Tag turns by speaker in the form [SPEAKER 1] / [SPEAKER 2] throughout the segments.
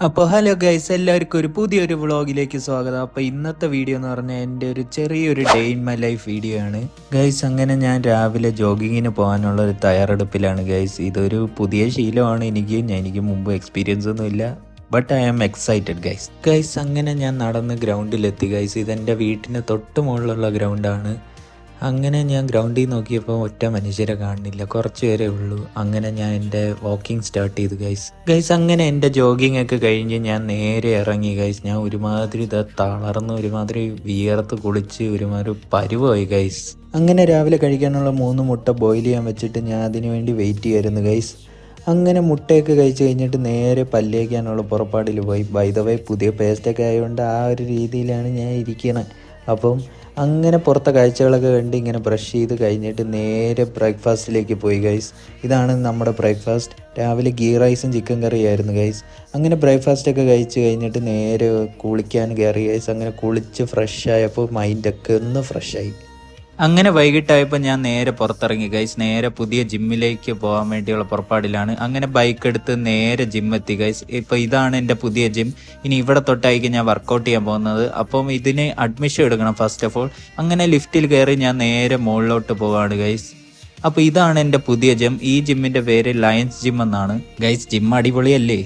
[SPEAKER 1] അപ്പോൾ hello guys, എല്ലാവർക്കും ഒരു പുതിയൊരു വ്ളോഗിലേക്ക് സ്വാഗതം. അപ്പോൾ ഇന്നത്തെ വീഡിയോ എന്ന് പറഞ്ഞാൽ എൻ്റെ ഒരു ചെറിയൊരു day in my life video ആണ് ഗൈസ്. അങ്ങനെ ഞാൻ രാവിലെ ജോഗിങ്ങിന് പോകാനുള്ള ഒരു തയ്യാറെടുപ്പിലാണ് ഗൈസ്. ഇതൊരു പുതിയ ശീലമാണ് എനിക്ക് മുമ്പ് എക്സ്പീരിയൻസ് ഒന്നുമില്ല, but I am excited guys. അങ്ങനെ ഞാൻ നടന്ന് ഗ്രൗണ്ടിലെത്തി ഗൈസ്. ഇതെൻ്റെ വീട്ടിന് തൊട്ട് മുകളിലുള്ള ഗ്രൗണ്ടാണ്. അങ്ങനെ ഞാൻ ഗ്രൗണ്ടിൽ നോക്കിയപ്പോൾ ഒറ്റ മനുഷ്യരെ കാണുന്നില്ല, കുറച്ച് പേരേ ഉള്ളൂ. അങ്ങനെ ഞാൻ എൻ്റെ വാക്കിംഗ് സ്റ്റാർട്ട് ചെയ്തു ഗൈസ്. അങ്ങനെ എൻ്റെ ജോഗിങ് ഒക്കെ കഴിഞ്ഞ് ഞാൻ നേരെ ഇറങ്ങി ഗൈസ്. ഞാൻ ഒരുമാതിരി തളർന്ന് ഒരുമാതിരി വിയർത്ത് കുളിച്ച് ഒരുമാതിരി പരുവായി ഗൈസ്. അങ്ങനെ രാവിലെ കഴിക്കാനുള്ള 3 മുട്ട ബോയിൽ ചെയ്യാൻ വെച്ചിട്ട് ഞാൻ അതിനു വേണ്ടി വെയിറ്റ് ചെയ്യായിരുന്നു ഗൈസ്. അങ്ങനെ മുട്ടയൊക്കെ കഴിച്ച് കഴിഞ്ഞിട്ട് നേരെ പല്ലേക്കാനുള്ള പുറപ്പാടിൽ പോയി. ബൈ ദ വേ പുതിയ പേസ്റ്റൊക്കെ ആയതുകൊണ്ട് ആ ഒരു രീതിയിലാണ് ഞാൻ ഇരിക്കുന്നത്. അപ്പം അങ്ങനെ പുറത്തെ കാഴ്ചകളൊക്കെ കണ്ട് ഇങ്ങനെ ബ്രഷ് ചെയ്ത് കഴിഞ്ഞിട്ട് നേരെ ബ്രേക്ക്ഫാസ്റ്റിലേക്ക് പോയി ഗൈസ്. ഇതാണ് നമ്മുടെ ബ്രേക്ക്ഫാസ്റ്റ്. രാവിലെ ഗീ റൈസും ചിക്കൻ കറിയായിരുന്നു ഗൈസ്. അങ്ങനെ ബ്രേക്ക്ഫാസ്റ്റൊക്കെ കഴിച്ച് കഴിഞ്ഞിട്ട് നേരെ കുളിക്കാൻ കയറി ഗൈസ്. അങ്ങനെ കുളിച്ച് ഫ്രഷ് ആയപ്പോൾ മൈൻഡൊക്കെ ഒന്ന് ഫ്രഷായി. അങ്ങനെ വൈകിട്ടായപ്പോൾ ഞാൻ നേരെ പുറത്തിറങ്ങി ഗൈസ്. നേരെ പുതിയ ജിമ്മിലേക്ക് പോകാൻ വേണ്ടിയുള്ള പുറപ്പാടിലാണ്. അങ്ങനെ ബൈക്ക് എടുത്ത് നേരെ ജിം എത്തി ഗൈസ്. ഇപ്പോൾ ഇതാണ് എൻ്റെ പുതിയ ജിം. ഇനി ഇവിടെ തൊട്ടായിരിക്കും ഞാൻ വർക്കൗട്ട് ചെയ്യാൻ പോകുന്നത്. അപ്പം ഇതിന് അഡ്മിഷൻ എടുക്കണം ഫസ്റ്റ് ഓഫ് ഓൾ. അങ്ങനെ ലിഫ്റ്റിൽ കയറി ഞാൻ നേരെ മുകളിലോട്ട് പോവാണ് ഗൈസ്. അപ്പോൾ ഇതാണ് എൻ്റെ പുതിയ ജിം. ഈ ജിമ്മിൻ്റെ പേര് ലയൺസ് ജിം എന്നാണ് ഗൈസ്. ജിം അടിപൊളിയല്ലേ?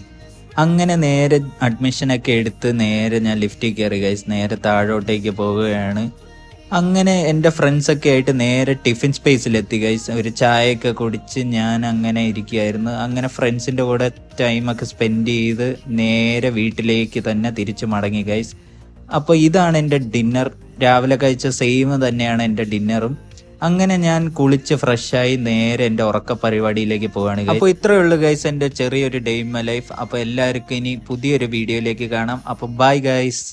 [SPEAKER 1] അങ്ങനെ നേരെ അഡ്മിഷനൊക്കെ എടുത്ത് നേരെ ഞാൻ ലിഫ്റ്റിൽ കയറി ഗൈസ്. നേരെ താഴോട്ടേക്ക് പോവുകയാണ്. അങ്ങനെ എൻ്റെ ഫ്രണ്ട്സൊക്കെ ആയിട്ട് നേരെ ടിഫിൻ സ്പേസിലെത്തി ഗൈസ്. ഒരു ചായയൊക്കെ കുടിച്ച് ഞാൻ അങ്ങനെ ഇരിക്കുകയായിരുന്നു. അങ്ങനെ ഫ്രണ്ട്സിൻ്റെ കൂടെ ടൈമൊക്കെ സ്പെൻഡ് ചെയ്ത് നേരെ വീട്ടിലേക്ക് തന്നെ തിരിച്ചു മടങ്ങി ഗൈസ്. അപ്പോൾ ഇതാണ് എൻ്റെ ഡിന്നർ. രാവിലെ കഴിച്ച സെയിം തന്നെയാണ് എൻ്റെ ഡിന്നറും. അങ്ങനെ ഞാൻ കുളിച്ച് ഫ്രഷായി നേരെ എൻ്റെ ഉറക്ക പരിപാടിയിലേക്ക് പോവുകയാണ്. അപ്പോൾ ഇത്രയേ ഉള്ളൂ ഗൈസ് എൻ്റെ ചെറിയൊരു ഡേ ഇൻ മൈ ലൈഫ്. അപ്പോൾ എല്ലാവർക്കും ഇനി പുതിയൊരു വീഡിയോയിലേക്ക് കാണാം. അപ്പോൾ ബൈ ഗൈസ്.